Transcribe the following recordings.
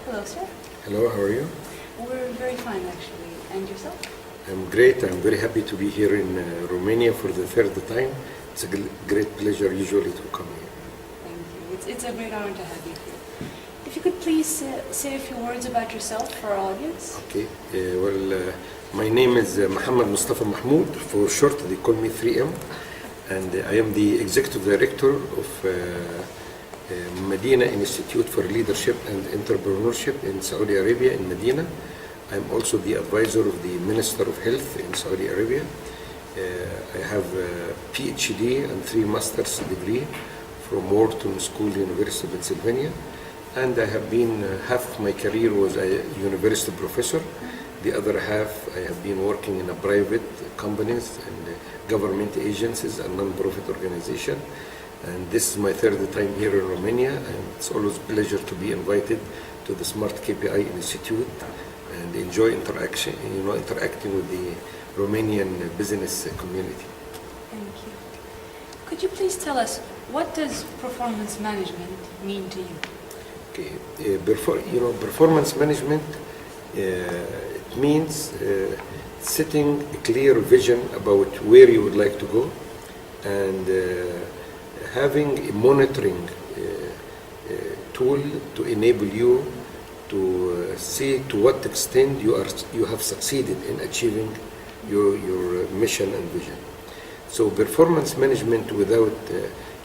Hello, sir. Hello, how are you? We're very fine, actually. And yourself? I'm great. I'm very happy to be here in Romania for the third time. It's a great pleasure usually to come here. Thank you. It's a great honor to have you here. If you could please say a few words about yourself for our audience. Okay. My name is Mohammed Mustafa Mahmoud. For short, they call me 3M. And I am the Executive Director of Medina Institute for Leadership and Entrepreneurship in Saudi Arabia, in Medina. I'm also the advisor of the Minister of Health in Saudi Arabia. I have a PhD and 3 master's degree from Wharton School, University of Pennsylvania. And I have been, half of my career was a university professor. The other half I have been working in a private companies and government agencies and non-profit organization. And this is my third time here in Romania, and it's always a pleasure to be invited to the Smart KPI Institute and enjoy interacting with the Romanian business community. Thank you. Could you please tell us, what does performance management mean to you? Okay, performance management, it means setting a clear vision about where you would like to go, and having a monitoring tool to enable you to see to what extent you have succeeded in achieving your mission and vision. So performance management without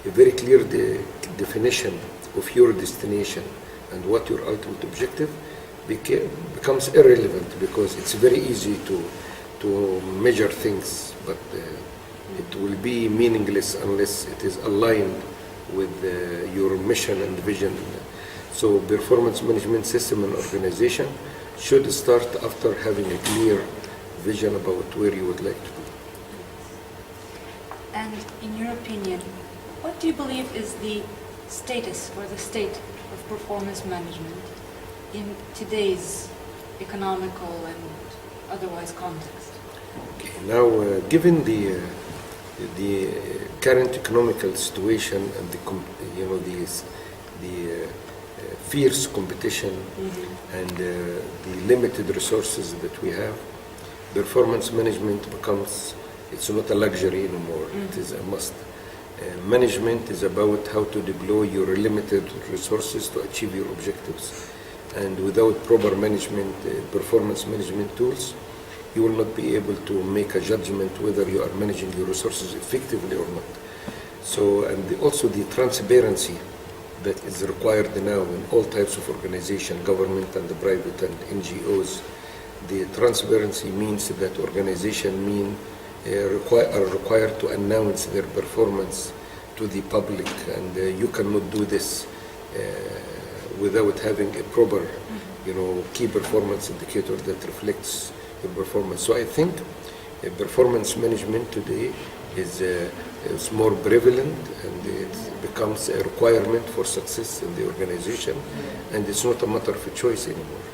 a very clear definition of your destination and what your ultimate objective becomes irrelevant, because it's very easy to measure things, but it will be meaningless unless it is aligned with your mission and vision. So performance management system and organization should start after having a clear vision about where you would like to go. And in your opinion, what do you believe is the status or the state of performance management in today's economical and otherwise context? Okay, now, given the current economical situation and the fierce competition and the limited resources that we have, performance management becomes, it's not a luxury anymore, it is a must. Management is about how to deploy your limited resources to achieve your objectives. And without proper management, performance management tools, you will not be able to make a judgment whether you are managing your resources effectively or not. So, and also the transparency that is required now in all types of organization, government and the private and NGOs. The transparency means that organizations are required to announce their performance to the public, and you cannot do this without having a proper, key performance indicator that reflects your performance. So I think performance management today is more prevalent, and it becomes a requirement for success in the organization, and it's not a matter of a choice anymore.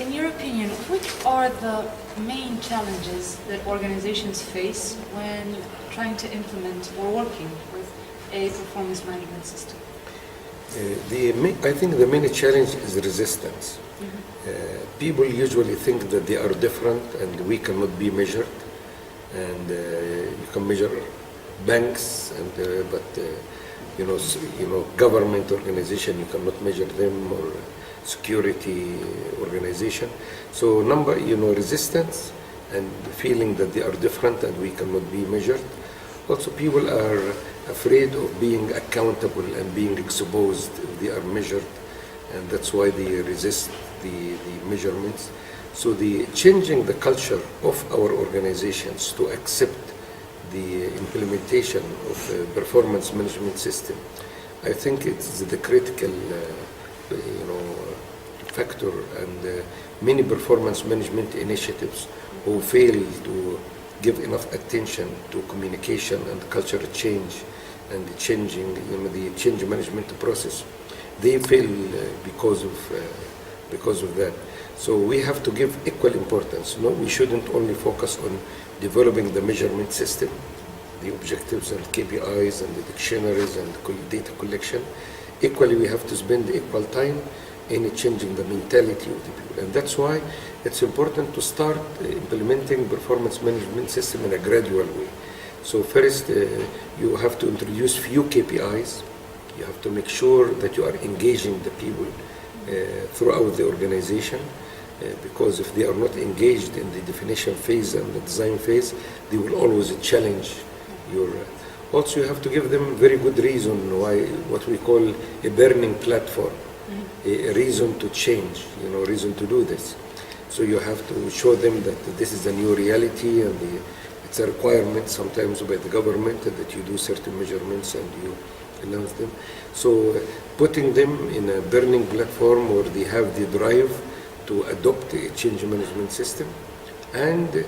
In your opinion, what are the main challenges that organizations face when trying to implement or working with a performance management system? I think the main challenge is resistance. People usually think that they are different and we cannot be measured. And you can measure banks, but government organization, you cannot measure them, or security organization. So resistance and feeling that they are different and we cannot be measured. Also, people are afraid of being accountable and being exposed if they are measured, and that's why they resist the measurements. So changing the culture of our organizations to accept the implementation of a performance management system, I think it's the critical factor, and many performance management initiatives who fail to give enough attention to communication and culture change and the changing, the change management process, they fail because of that. So we have to give equal importance. No, we shouldn't only focus on developing the measurement system, the objectives and KPIs and the dictionaries and data collection. equally we have to spend equal time in changing the mentality of the people. And that's why it's important to start implementing performance management system in a gradual way. So first, you have to introduce few KPIs. You have to make sure that you are engaging the people throughout the organization, because if they are not engaged in the definition phase and the design phase, they will always challenge your... Also, you have to give them very good reason why, what we call a burning platform, a reason to change, reason to do this. So you have to show them that this is a new reality, and it's a requirement sometimes by the government that you do certain measurements and you announce them. So putting them in a burning platform where they have the drive to adopt a change management system, and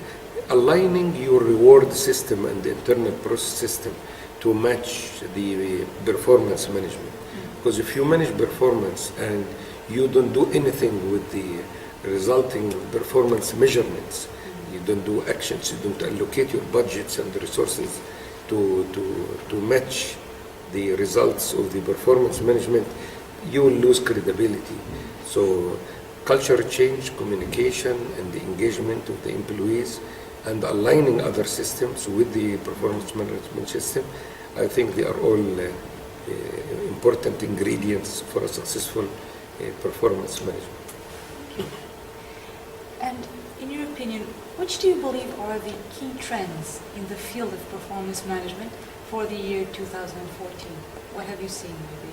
aligning your reward system and the internal process system to match the performance management. Because if you manage performance and you don't do anything with the resulting performance measurements, you don't do actions, you don't allocate your budgets and the resources to match the results of the performance management, you will lose credibility. So culture change, communication, and the engagement of the employees, and aligning other systems with the performance management system, I think they are all important ingredients for a successful performance management. Okay. And in your opinion, which do you believe are the key trends in the field of performance management for the year 2014? What have you seen maybe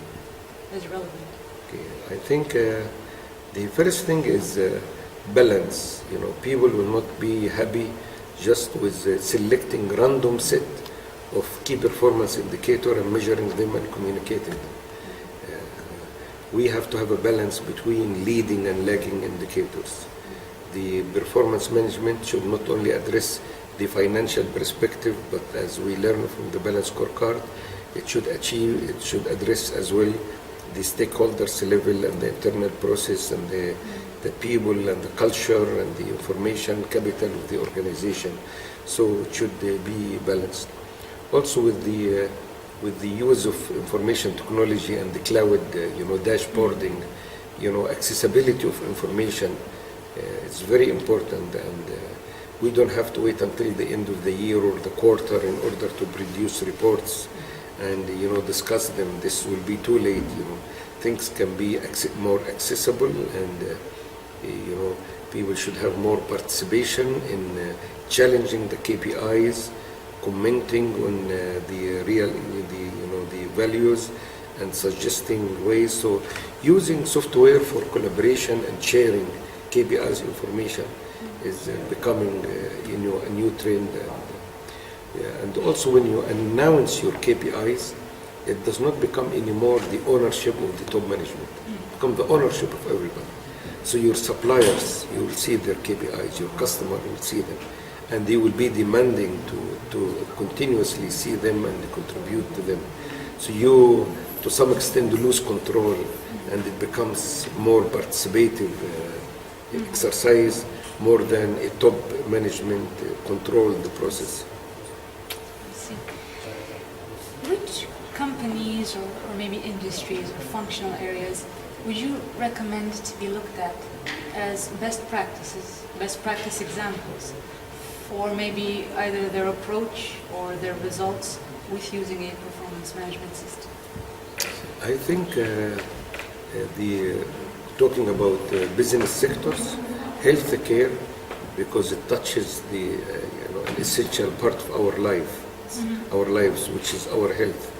as relevant? Okay. I think the first thing is balance. People will not be happy just with selecting random set of key performance indicator and measuring them and communicating them. We have to have a balance between leading and lagging indicators. The performance management should not only address the financial perspective, but as we learn from the balance scorecard, it should address as well the stakeholders level and the internal process and the people and the culture and the information capital of the organization. So it should be balanced. Also with the use of information technology and the cloud, dashboarding, accessibility of information, it's very important, and we don't have to wait until the end of the year or the quarter in order to produce reports and discuss them. This will be too late. Things can be more accessible, and people should have more participation in challenging the KPIs, commenting on the values, and suggesting ways. So using software for collaboration and sharing KPIs information is becoming a new trend. And also when you announce your KPIs, it does not become anymore the ownership of the top management. It becomes the ownership of everybody. So your suppliers, you will see their KPIs, your customer will see them, and they will be demanding to continuously see them and contribute to them. So you, to some extent, lose control, and it becomes more participative exercise more than a top management control the process. I see. Which companies or maybe industries or functional areas would you recommend to be looked at as best practice examples for maybe either their approach or their results with using a performance management system? I think talking about business sectors, healthcare, because it touches the an essential part of our lives, which is our health.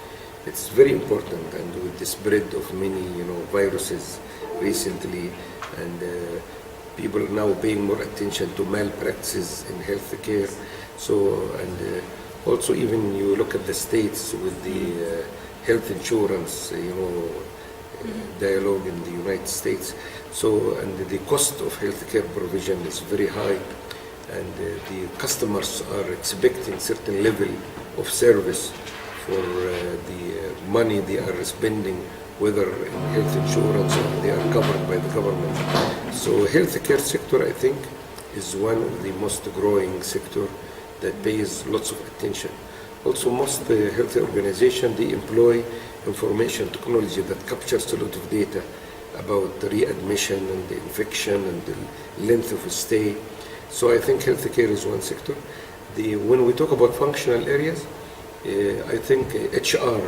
It's very important, and with the spread of many viruses recently, and people are now paying more attention to malpractices in healthcare. So, and also even you look at the states with the health insurance, dialogue in the United States. So, and the cost of healthcare provision is very high, and the customers are expecting certain level of service for the money they are spending, whether in health insurance or they are covered by the government. So healthcare sector, I think, is one of the most growing sector that pays lots of attention. Also, most health organizations, they employ information technology that captures a lot of data about the readmission and the infection and the length of stay. So I think healthcare is one sector. When we talk about functional areas, I think HR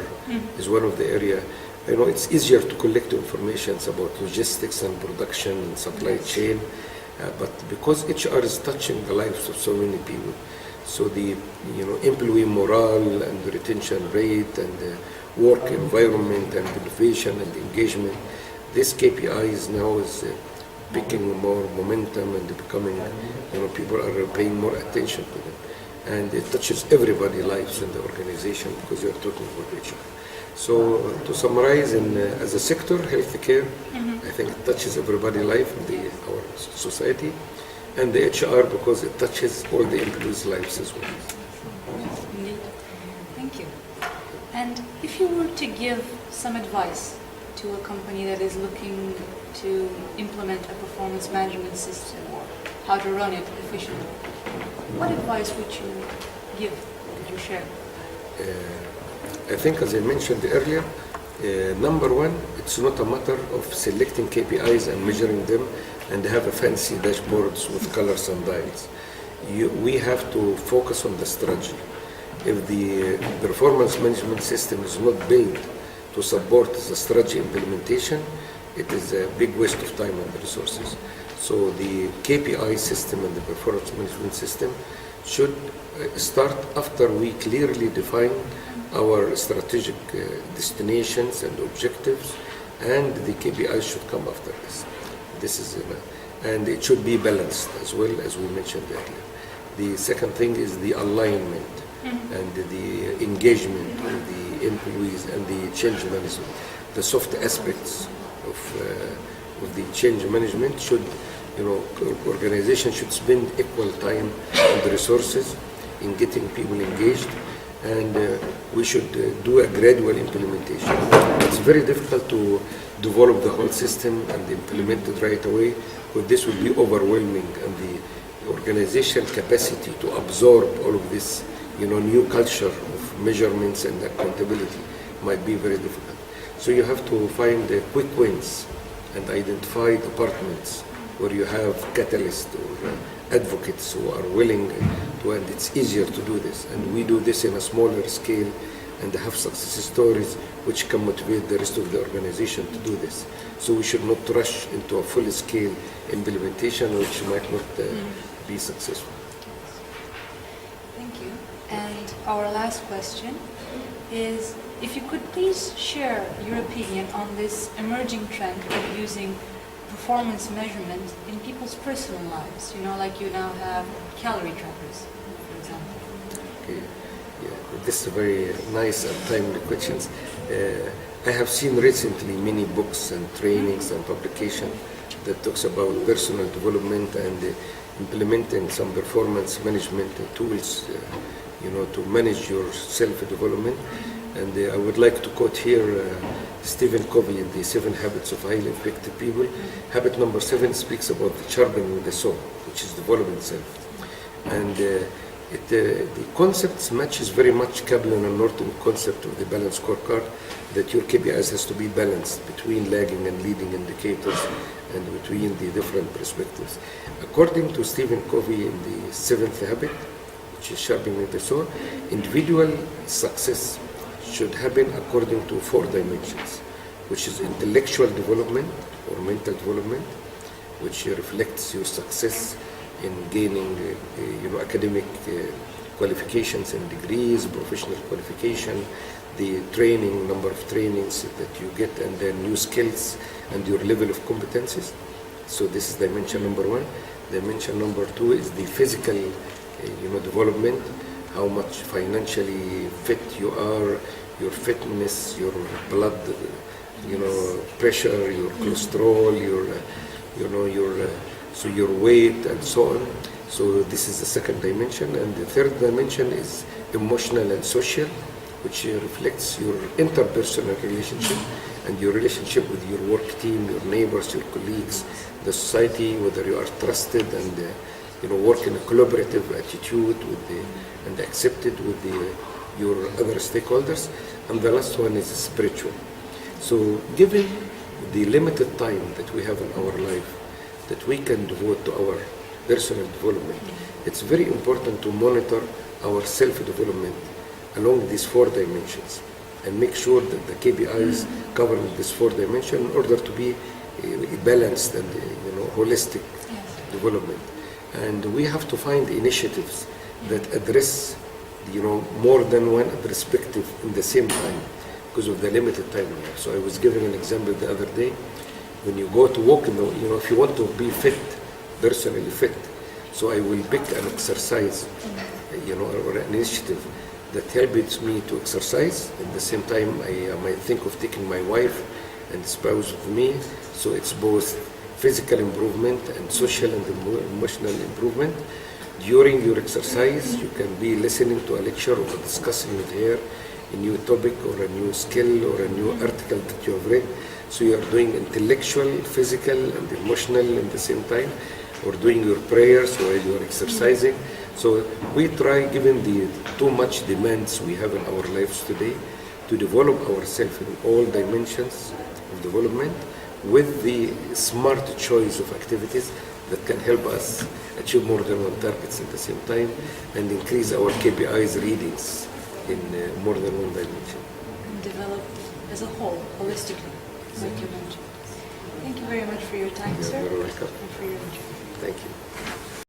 is one of the area. You know, it's easier to collect information about logistics and production and supply chain, but because HR is touching the lives of so many people, so the employee morale and the retention rate and the work environment and innovation and engagement, this KPIs now is picking more momentum and becoming, people are paying more attention to them, and it touches everybody's lives in the organization because you're talking about HR. So to summarize, as a sector, healthcare, I think it touches everybody's life in our society, and the HR because it touches all the employees' lives as well. Indeed. Thank you. And if you were to give some advice to a company that is looking to implement a performance management system or how to run it efficiently, what advice would you give, would you share? I think, as I mentioned earlier, number one, it's not a matter of selecting KPIs and measuring them and have a fancy dashboards with colors and dials. We have to focus on the strategy. If the performance management system is not built to support the strategy implementation, it is a big waste of time and resources. So the KPI system and the performance management system should start after we clearly define our strategic destinations and objectives, and the KPIs should come after this. And it should be balanced as well, as we mentioned earlier. The second thing is the alignment and the engagement of the employees and the change management. The soft aspects of the change management should, organization should spend equal time and resources in getting people engaged, and we should do a gradual implementation. It's very difficult to develop the whole system and implement it right away, but this will be overwhelming, and the organizational capacity to absorb all of this, new culture of measurements and accountability might be very difficult. So you have to find quick wins and identify departments where you have catalysts or advocates who are willing to, and it's easier to do this. And we do this in a smaller scale and have success stories which can motivate the rest of the organization to do this. So we should not rush into a full-scale implementation which might not be successful. Thank you. And our last question is, if you could please share your opinion on this emerging trend of using performance measurement in people's personal lives, like you now have calorie trackers, for example. Okay. Yeah, this is very nice and timely questions. I have seen recently many books and trainings and publications that talks about personal development and implementing some performance management tools, to manage your self-development. And I would like to quote here Stephen Covey in the 7 Habits of Highly Effective People. Habit number 7 speaks about the sharpening the saw, which is developing self. And the concepts matches very much Kaplan and Norton concept of the balanced scorecard, that your KPIs has to be balanced between lagging and leading indicators and between the different perspectives. According to Stephen Covey in the 7th habit, which is sharpening the saw, individual success should happen according to 4 dimensions, which is intellectual development or mental development, which reflects your success in gaining academic qualifications and degrees, professional qualification, the training, number of trainings that you get, and then new skills and your level of competencies. So this is dimension number 1. Dimension number 2 is the physical development, how much financially fit you are, your fitness, your blood, pressure, your cholesterol, your weight, and so on. So this is the second dimension, and the third dimension is emotional and social, which reflects your interpersonal relationship and your relationship with your work team, your neighbors, your colleagues, the society, whether you are trusted and work in a collaborative attitude and accepted with your other stakeholders. and the last one is spiritual. So given the limited time that we have in our life that we can devote to our personal development, it's very important to monitor our self-development along these 4 dimensions and make sure that the KPIs cover this 4 dimensions in order to be balanced and holistic development. And we have to find initiatives that address more than one perspective in the same time because of the limited time we have. So I was giving an example the other day. When you go to walk, if you want to be fit, personally fit, so I will pick an exercise, or an initiative that helps me to exercise. At the same time, I might think of taking my wife and spouse with me, so it's both physical improvement and social and emotional improvement. During your exercise, you can be listening to a lecture or discussing with her a new topic or a new skill or a new article that you have read. So you are doing intellectual, physical, and emotional at the same time, or doing your prayers while you are exercising. So we try, given the too much demands we have in our lives today, to develop ourselves in all dimensions of development with the smart choice of activities that can help us achieve more than one targets at the same time and increase our KPIs readings in more than one dimension. And develop as a whole, holistically, like you mentioned. Thank you very much for your time, You're sir. very welcome. And for your interview. Thank you.